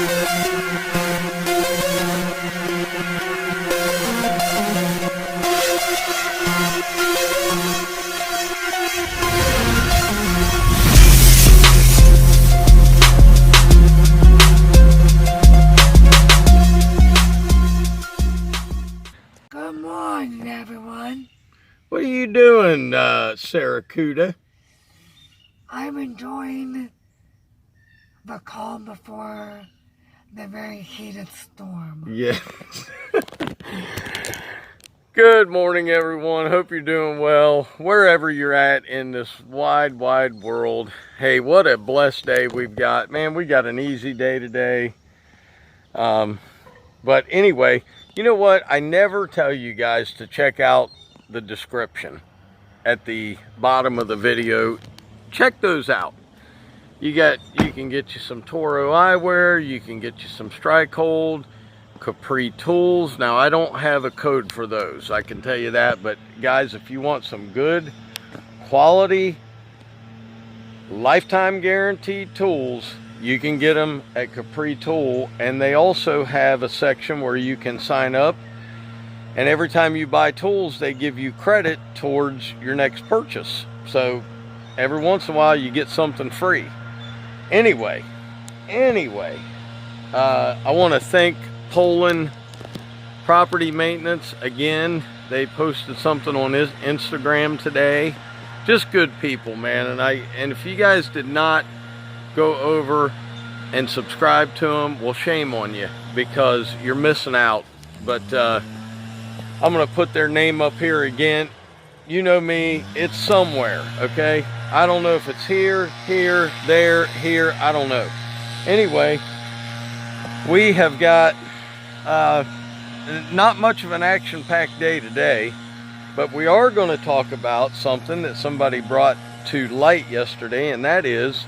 Good morning, everyone. What are you doing, Saracuda? I'm enjoying the calm before the very heated storm. Yes. Good morning, everyone. Hope you're doing well, wherever you're at in this wide, wide world. Hey, what a blessed day we've got. Man, we got an easy day today. But anyway, you know what? I never tell you guys to check out the description at the bottom of the video. Check those out. You can get you some Toro eyewear, you can get you some strike hold, Capri tools. Now I don't have a code for those, I can tell you that, but guys, if you want some good quality lifetime guaranteed tools, you can get them at Capri Tool. And they also have a section where you can sign up, and every time you buy tools they give you credit towards your next purchase. So every once in a while you get something free. Anyway, I want to thank Poland Property Maintenance again. They posted something on his Instagram today. Just good people, man. And if you guys did not go over and subscribe to them, well, shame on you, because you're missing out. But I'm gonna put their name up here again. You know me, it's somewhere, okay? I don't know if it's here, there, here, I don't know. Anyway, we have got not much of an action-packed day today, but we are going to talk about something that somebody brought to light yesterday, and that is,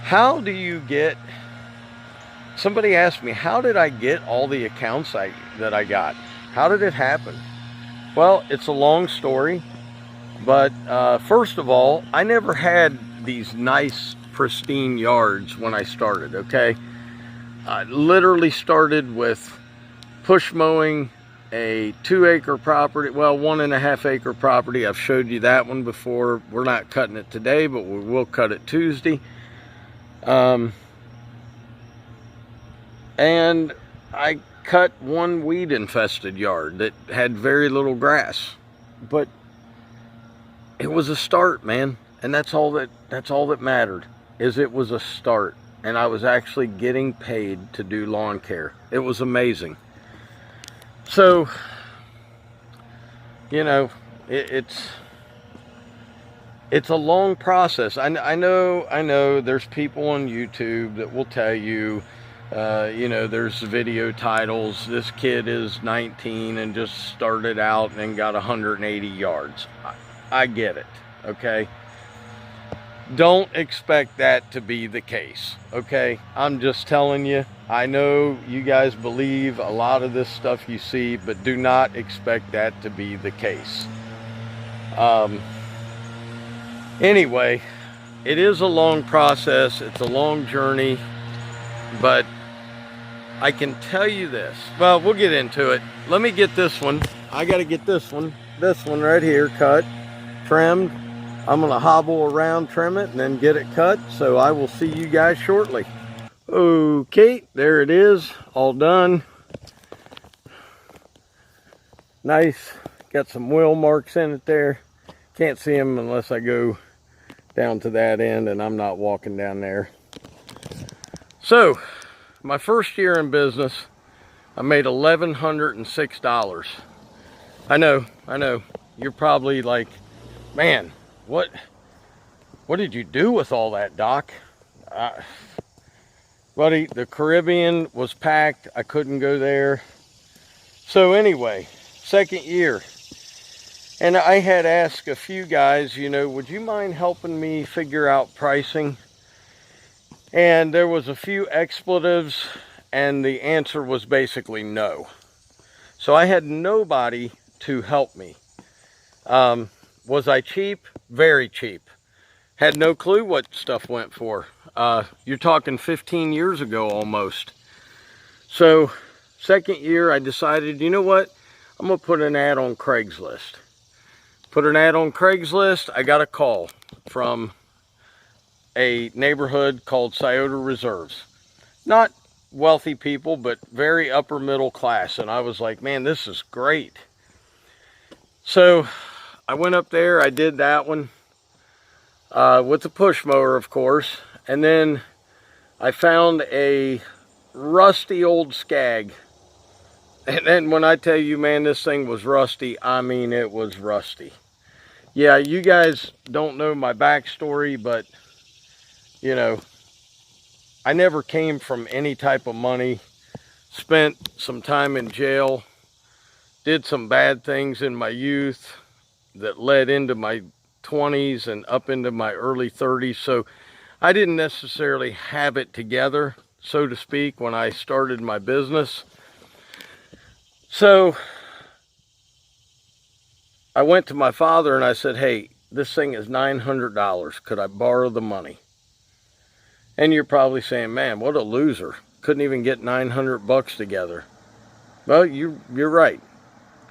how do you get, somebody asked me, how did I get all the accounts that I got? How did it happen? Well, it's a long story, but first of all, I never had these nice, pristine yards when I started, okay? I literally started with push mowing a 2-acre property, well, 1.5 acre property. I've showed you that one before. We're not cutting it today, but we will cut it Tuesday. And I cut one weed infested yard that had very little grass, but it was a start, man. And that's all that mattered, is it was a start. And I was actually getting paid to do lawn care. It was amazing. So, you know, it's a long process. I know there's people on YouTube that will tell you, you know, there's video titles, this kid is 19 and just started out and got 180 yards. I get it, okay? Don't expect that to be the case, okay? I'm just telling you, I know you guys believe a lot of this stuff you see, but do not expect that to be the case. Anyway, it is a long process, it's a long journey, but I can tell you this. Well, we'll get into it. Let me get this one. I got to get this one right here cut, trimmed. I'm going to hobble around, trim it, and then get it cut. So I will see you guys shortly. Okay, there it is, all done. Nice, got some wheel marks in it there. Can't see them unless I go down to that end, and I'm not walking down there. So, my first year in business, I made $1,106. I know, you're probably like, man, what did you do with all that, Doc? Buddy, the Caribbean was packed. I couldn't go there. So anyway, second year. And I had asked a few guys, you know, would you mind helping me figure out pricing? And there was a few expletives, and the answer was basically no. So I had nobody to help me. Was I cheap? Very cheap. Had no clue what stuff went for. You're talking 15 years ago almost. So second year I decided, you know what? I'm gonna put an ad on Craigslist. Put an ad on Craigslist. I got a call from a neighborhood called Scioto Reserves. Not wealthy people, but very upper middle class. And I was like, man, this is great. So I went up there, I did that one with the push mower, of course. And then I found a rusty old Skag. And then when I tell you, man, this thing was rusty, I mean, it was rusty. Yeah, you guys don't know my backstory, but, you know, I never came from any type of money. Spent some time in jail. Did some bad things in my youth that led into my 20s and up into my early 30s. So I didn't necessarily have it together, so to speak, when I started my business. So I went to my father and I said, hey, this thing is $900. Could I borrow the money? And you're probably saying, man, what a loser. Couldn't even get 900 bucks together. Well, you're right.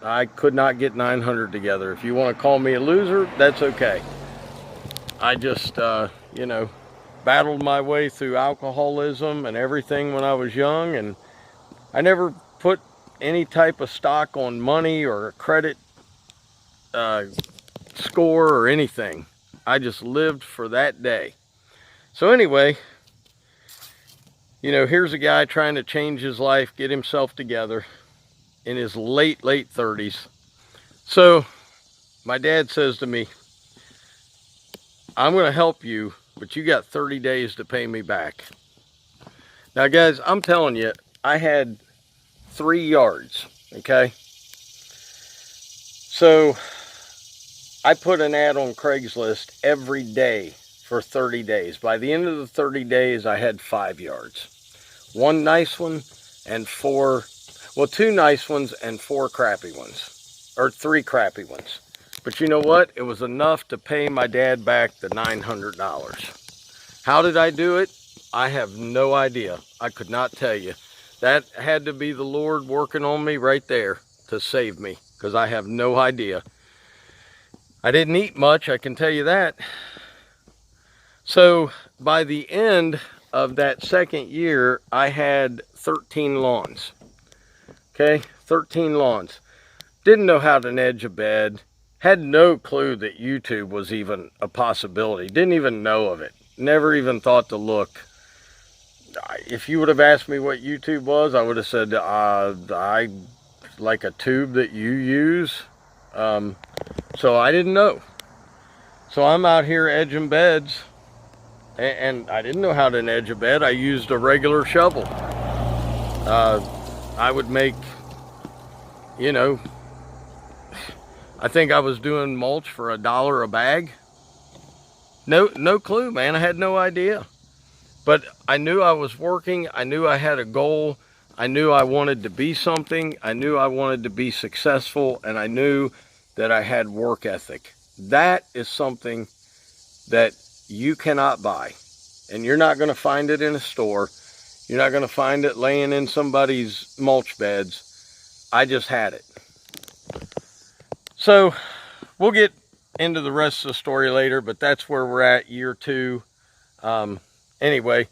I could not get 900 together. If you want to call me a loser, that's okay. I just, you know, battled my way through alcoholism and everything when I was young. And I never put any type of stock on money or credit score or anything. I just lived for that day. So anyway, you know, here's a guy trying to change his life, get himself together in his late 30s. So my dad says to me, I'm going to help you, but you got 30 days to pay me back. Now guys, I'm telling you, I had 3 yards, okay? So I put an ad on Craigslist every day for 30 days. By the end of the 30 days, I had 5 yards. 1 nice one and 2 nice ones and 4 crappy ones, or 3 crappy ones. But you know what? It was enough to pay my dad back the $900. How did I do it? I have no idea. I could not tell you. That had to be the Lord working on me right there to save me, because I have no idea. I didn't eat much, I can tell you that. So by the end of that second year, I had 13 lawns. Okay, 13 lawns. Didn't know how to edge a bed. Had no clue that YouTube was even a possibility. Didn't even know of it. Never even thought to look. If you would have asked me what YouTube was, I would have said, I like a tube that you use. So I didn't know. So I'm out here edging beds, and I didn't know how to edge a bed. I used a regular shovel. I would make, you know, I think I was doing mulch for $1 a bag. No clue, man. I had no idea. But I knew I was working. I knew I had a goal. I knew I wanted to be something. I knew I wanted to be successful, and I knew that I had work ethic. That is something that you cannot buy. And you're not going to find it in a store. You're not going to find it laying in somebody's mulch beds. I just had it. So we'll get into the rest of the story later, but that's where we're at, year 2. Anyway,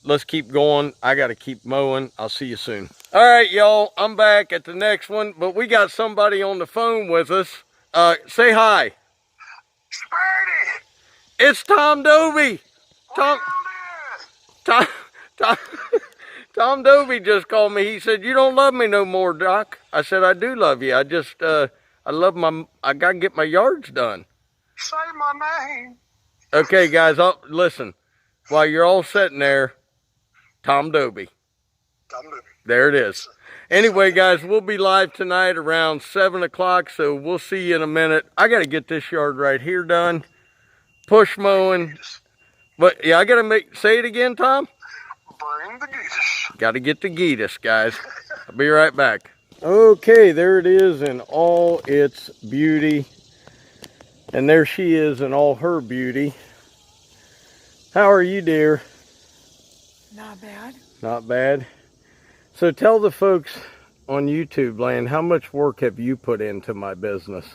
let's keep going. I got to keep mowing. I'll see you soon. All right, y'all, I'm back at the next one, but we got somebody on the phone with us. Say hi. Spurdy! It's Tom Dobie. Tom Dobie just called me. He said, you don't love me no more, Doc. I said, I do love you. I just, I got to get my yards done. Say my name. Okay, guys, listen. While you're all sitting there, Tom Dobie. Tom Dobie. There it is. Anyway, guys, we'll be live tonight around 7 o'clock, so we'll see you in a minute. I got to get this yard right here done. Push mowing. But, yeah, I got to say it again, Tom? Bring the geese. Got to get the geetus, guys. I'll be right back. Okay, there it is in all its beauty. And there she is in all her beauty. How are you, dear? Not bad. Not bad. So tell the folks on YouTube land, how much work have you put into my business?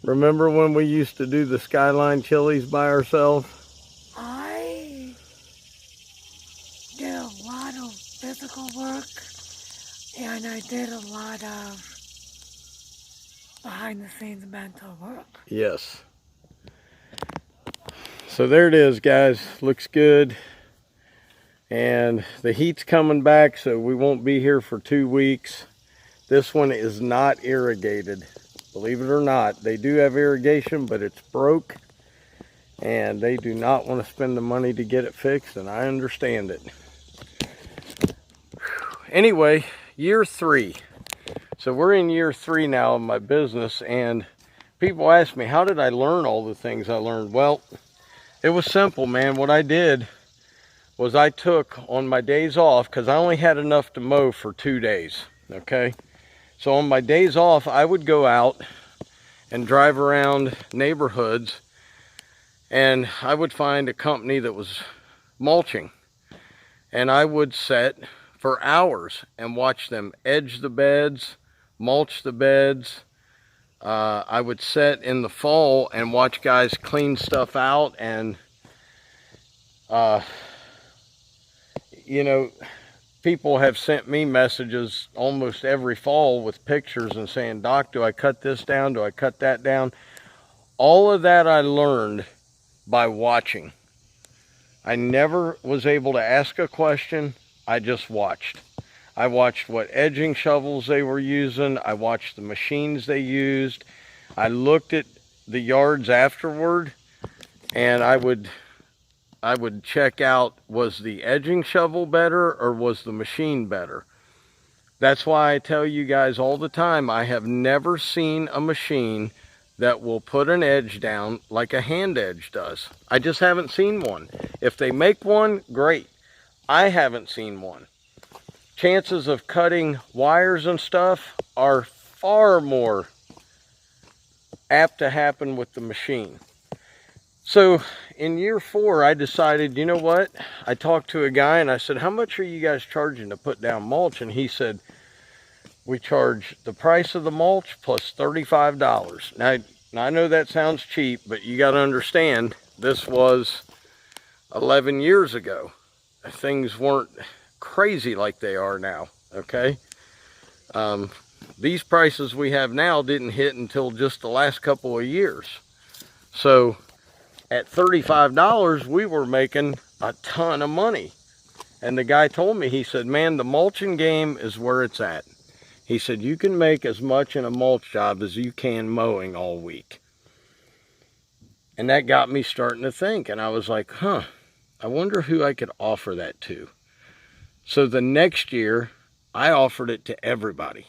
Remember when we used to do the Skyline chilies by ourselves? I did a lot of physical work, and I did a lot of behind the scenes mental work. Yes. So there it is, guys. Looks good. And the heat's coming back, so we won't be here for 2 weeks. This one is not irrigated. Believe it or not, they do have irrigation, but it's broke. And they do not want to spend the money to get it fixed, and I understand it. Anyway, year 3. So we're in year 3 now of my business, and people ask me, how did I learn all the things I learned? Well, it was simple, man. What I did was I took on my days off, because I only had enough to mow for 2 days, okay? So on my days off, I would go out and drive around neighborhoods, and I would find a company that was mulching, and I would sit for hours and watch them edge the beds, mulch the beds. I would sit in the fall and watch guys clean stuff out, and you know, people have sent me messages almost every fall with pictures and saying, Doc, do I cut this down? Do I cut that down? All of that I learned by watching. I never was able to ask a question. I just watched. I watched what edging shovels they were using. I watched the machines they used. I looked at the yards afterward, and I would check out, was the edging shovel better or was the machine better? That's why I tell you guys all the time, I have never seen a machine that will put an edge down like a hand edge does. I just haven't seen one. If they make one, great. I haven't seen one. Chances of cutting wires and stuff are far more apt to happen with the machine. So in year 4, I decided, you know what? I talked to a guy and I said, how much are you guys charging to put down mulch? And he said, we charge the price of the mulch plus $35. Now I know that sounds cheap, but you got to understand, this was 11 years ago. Things weren't crazy like they are now, okay? These prices we have now didn't hit until just the last couple of years. So at $35, we were making a ton of money. And the guy told me, he said, man, the mulching game is where it's at. He said, you can make as much in a mulch job as you can mowing all week. And that got me starting to think. And I was like, I wonder who I could offer that to. So the next year, I offered it to everybody.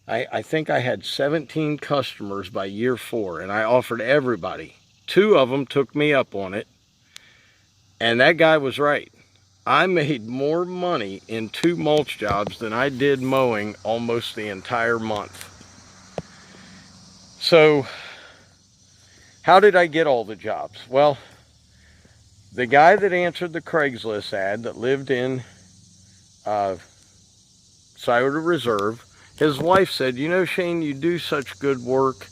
I think I had 17 customers by year 4, and I offered everybody. 2 of them took me up on it, and that guy was right. I made more money in 2 mulch jobs than I did mowing almost the entire month. So, how did I get all the jobs? Well, the guy that answered the Craigslist ad that lived in Scioto Reserve, his wife said, you know, Shane, you do such good work.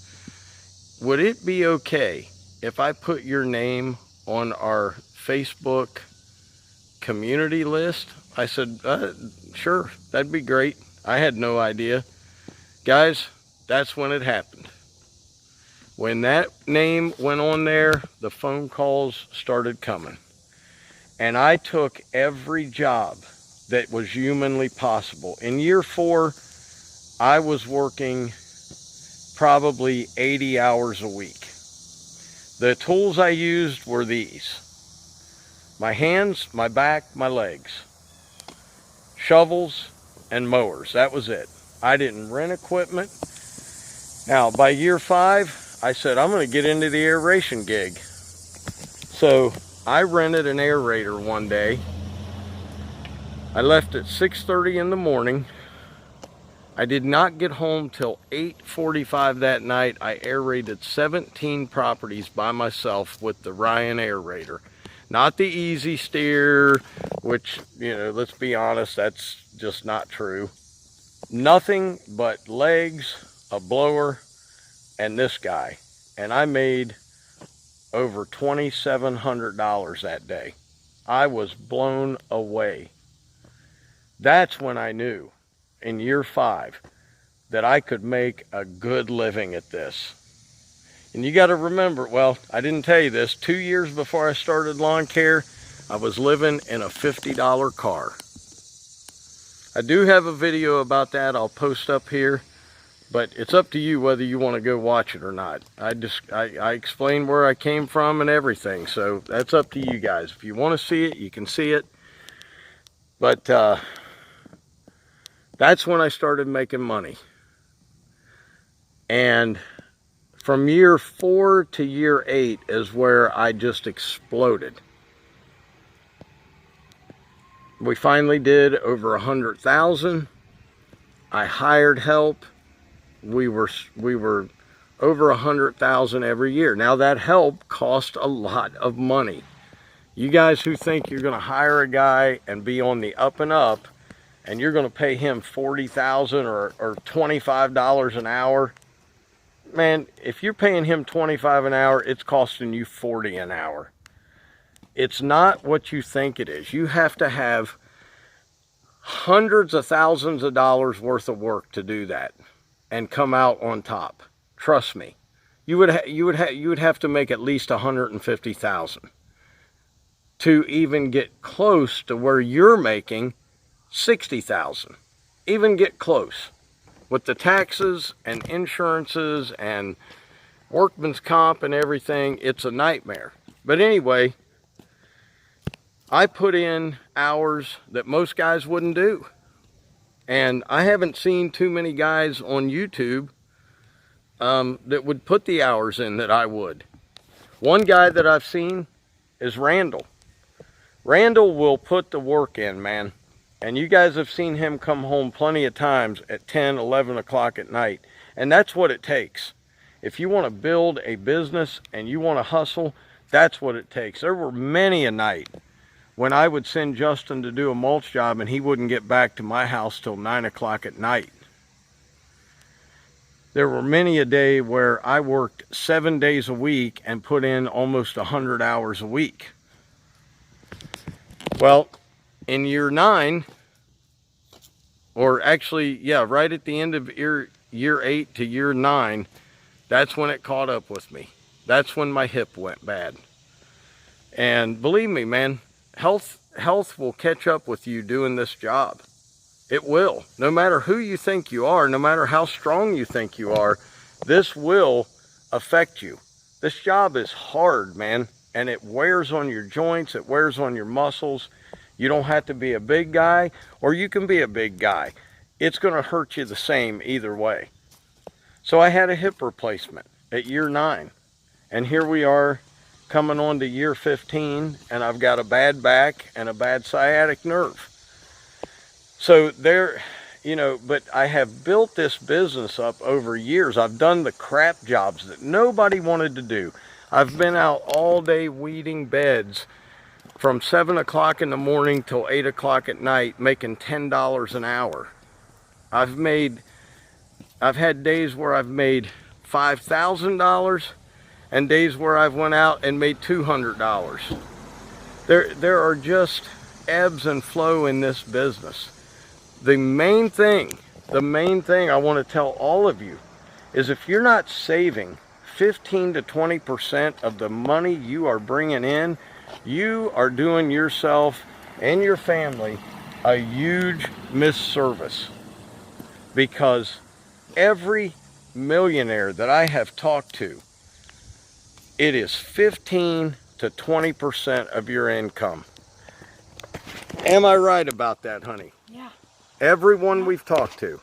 Would it be okay if I put your name on our Facebook community list? I said, sure, that'd be great. I had no idea. Guys, that's when it happened. When that name went on there, the phone calls started coming. And I took every job that was humanly possible. In year 4, I was working probably 80 hours a week. The tools I used were these: my hands, my back, my legs, shovels, and mowers. That was it. I didn't rent equipment. Now, by year 5, I said, I'm going to get into the aeration gig. So I rented an aerator one day. I left at 6:30 in the morning. I did not get home till 8:45 that night. I aerated 17 properties by myself with the Ryan aerator. Not the easy steer, which, you know, let's be honest, that's just not true. Nothing but legs, a blower, and this guy. And I made over $2,700 that day. I was blown away. That's when I knew, in year 5, that I could make a good living at this. And you got to remember, well, I didn't tell you this, 2 years before I started lawn care, I was living in a $50 car. I do have a video about that I'll post up here, but it's up to you whether you want to go watch it or not. I explain where I came from and everything, so that's up to you guys. If you want to see it, you can see it. But that's when I started making money. And from year 4 to year 8 is where I just exploded. We finally did over 100,000. I hired help. We were over 100,000 every year. Now that help cost a lot of money. You guys who think you're going to hire a guy and be on the up and up, and you're going to pay him $40,000 or $25 an hour, man, if you're paying him $25 an hour, it's costing you $40 an hour. It's not what you think it is. You have to have hundreds of thousands of dollars worth of work to do that and come out on top. Trust me. You would have to make at least $150,000 to even get close to where you're making $60,000. Even get close. With the taxes and insurances and workman's comp and everything, it's a nightmare. But anyway, I put in hours that most guys wouldn't do. And I haven't seen too many guys on YouTube that would put the hours in that I would. One guy that I've seen is Randall. Randall will put the work in, man. And you guys have seen him come home plenty of times at 10, 11 o'clock at night. And that's what it takes. If you want to build a business and you want to hustle, that's what it takes. There were many a night when I would send Justin to do a mulch job and he wouldn't get back to my house till 9 o'clock at night. There were many a day where I worked 7 days a week and put in almost 100 hours a week. Well, in year 9, or actually, yeah, right at the end of year 8 to year 9, that's when it caught up with me. That's when my hip went bad. And believe me, man, health will catch up with you doing this job. It will. No matter who you think you are, no matter how strong you think you are, this will affect you. This job is hard, man, and it wears on your joints, it wears on your muscles. You don't have to be a big guy, or you can be a big guy. It's going to hurt you the same either way. So I had a hip replacement at year 9, and here we are coming on to year 15, and I've got a bad back and a bad sciatic nerve. So there, you know, but I have built this business up over years. I've done the crap jobs that nobody wanted to do. I've been out all day weeding beds from 7 o'clock in the morning till 8 o'clock at night, making $10 an hour. I've had days where I've made $5,000 and days where I've went out and made $200. There are just ebbs and flow in this business. The main thing I want to tell all of you is if you're not saving 15 to 20% of the money you are bringing in, you are doing yourself and your family a huge misservice. Because every millionaire that I have talked to, it is 15 to 20% of your income. Am I right about that, honey? Yeah. Everyone we've talked to.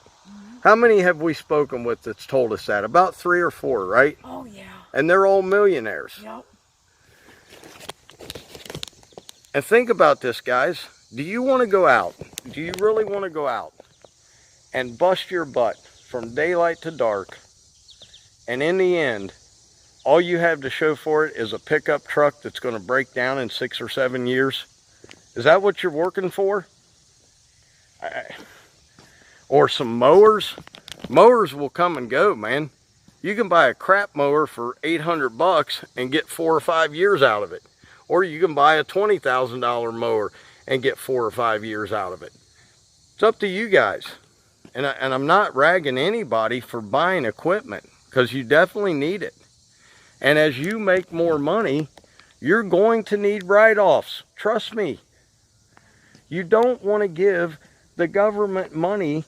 How many have we spoken with that's told us that? About 3 or 4, right? Oh, yeah. And they're all millionaires. Yep. And think about this, guys. Do you want to go out? Do you really want to go out and bust your butt from daylight to dark, and in the end, all you have to show for it is a pickup truck that's going to break down in 6 or 7 years? Is that what you're working for? Or some mowers? Mowers will come and go, man. You can buy a crap mower for $800 and get 4 or 5 years out of it. Or you can buy a $20,000 mower and get 4 or 5 years out of it. It's up to you guys. And I'm not ragging anybody for buying equipment, because you definitely need it. And as you make more money, you're going to need write-offs. Trust me. You don't want to give the government money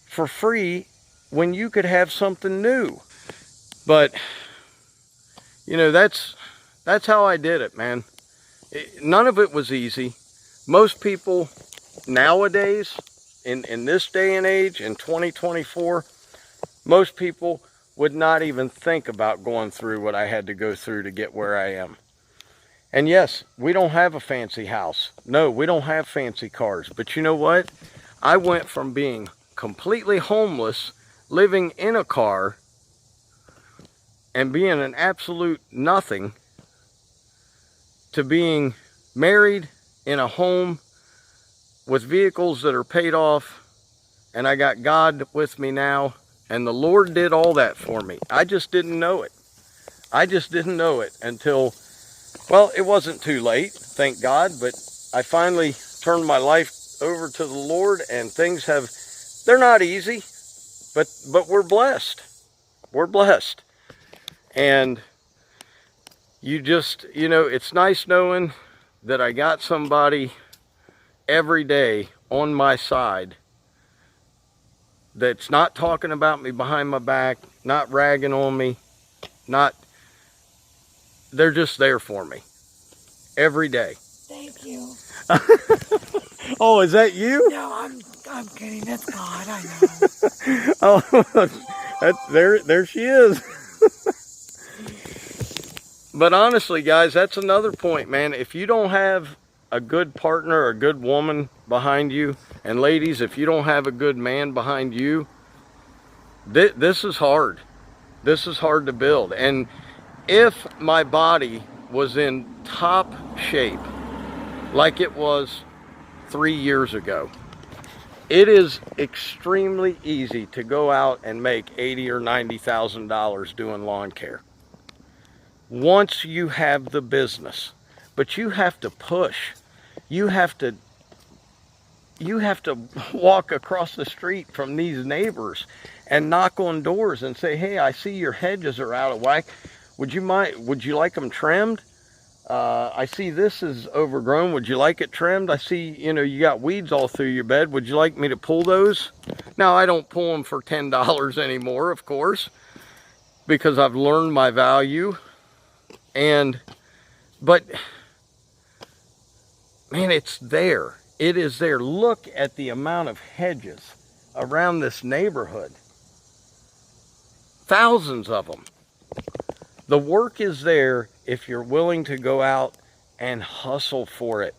for free when you could have something new. But, you know, that's how I did it, man. None of it was easy. Most people nowadays, in this day and age, in 2024, most people would not even think about going through what I had to go through to get where I am. And yes, we don't have a fancy house. No, we don't have fancy cars. But you know what? I went from being completely homeless, living in a car, and being an absolute nothing, to being married in a home with vehicles that are paid off, and I got God with me now, and the Lord did all that for me. I just didn't know it. I just didn't know it until, well, it wasn't too late, thank God, but I finally turned my life over to the Lord, and things have, they're not easy, but we're blessed. We're blessed. And you just, you know, it's nice knowing that I got somebody every day on my side that's not talking about me behind my back, not ragging on me, they're just there for me every day. Thank you. Oh, is that you? No, I'm kidding. That's God. I know. Oh, there she is. But honestly, guys, that's another point, man. If you don't have a good partner or a good woman behind you, and ladies, if you don't have a good man behind you, this is hard. This is hard to build. And if my body was in top shape, like it was 3 years ago, it is extremely easy to go out and make $80,000 or $90,000 doing lawn care. Once you have the business, but you have to push. You have to walk across the street from these neighbors and knock on doors and say, hey, I see your hedges are out of whack. Would you like them trimmed? I see this is overgrown. Would you like it trimmed? I see, you know, you got weeds all through your bed. Would you like me to pull those? Now, I don't pull them for $10 anymore, of course, because I've learned my value. But man, it's there. It is there. Look at the amount of hedges around this neighborhood. Thousands of them. The work is there if you're willing to go out and hustle for it.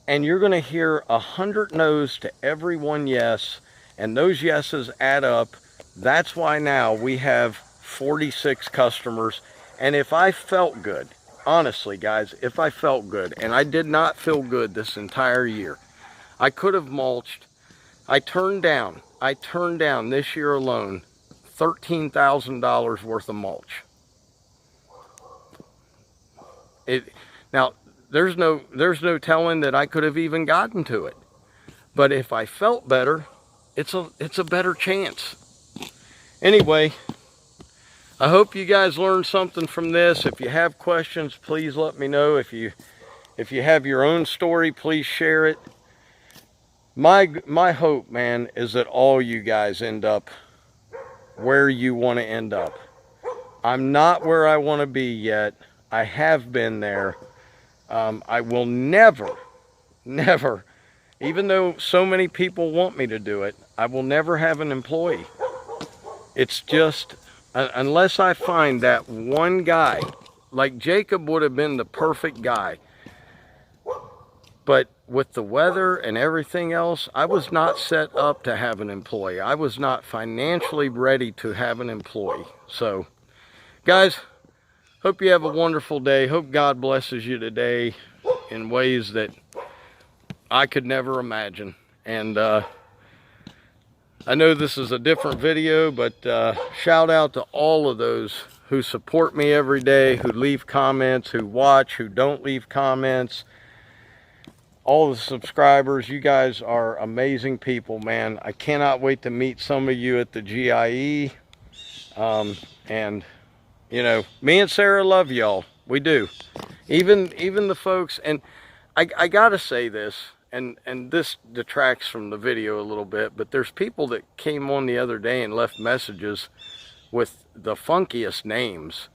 And you're going to hear 100 no's to every one yes, and those yeses add up. That's why now we have 46 customers. And if I felt good, honestly, guys, if I felt good, and I did not feel good this entire year, I could have mulched. I turned down this year alone $13,000 worth of mulch. Now, there's no telling that I could have even gotten to it. But if I felt better, it's a better chance. Anyway, I hope you guys learned something from this. If you have questions, please let me know. If you have your own story, please share it. My hope, man, is that all you guys end up where you want to end up. I'm not where I want to be yet. I have been there. I will never, even though so many people want me to do it, I will never have an employee. It's just, unless I find that one guy, like Jacob would have been the perfect guy. But with the weather and everything else, I was not set up to have an employee. I was not financially ready to have an employee. So, guys, hope you have a wonderful day. Hope God blesses you today in ways that I could never imagine. And I know this is a different video, but shout out to all of those who support me every day, who leave comments, who watch, who don't leave comments. All the subscribers, you guys are amazing people, man. I cannot wait to meet some of you at the GIE. And, you know, me and Sarah love y'all. We do. Even the folks, and I gotta say this, and this detracts from the video a little bit, but there's people that came on the other day and left messages with the funkiest names.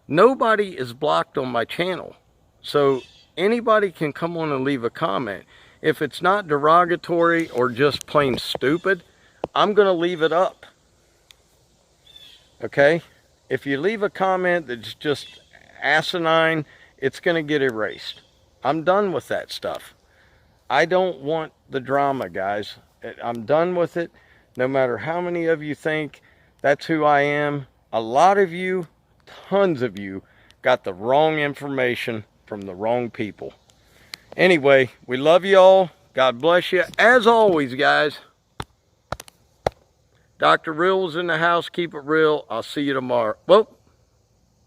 Nobody is blocked on my channel. So anybody can come on and leave a comment. If it's not derogatory or just plain stupid, I'm gonna leave it up. Okay? If you leave a comment that's just asinine, it's gonna get erased. I'm done with that stuff. I don't want the drama, guys. I'm done with it. No matter how many of you think that's who I am, a lot of you, tons of you, got the wrong information from the wrong people. Anyway, we love you all. God bless you. As always, guys, Dr. Real's in the house. Keep it real. I'll see you tomorrow. Well,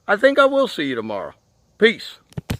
I think I will see you tomorrow. Peace.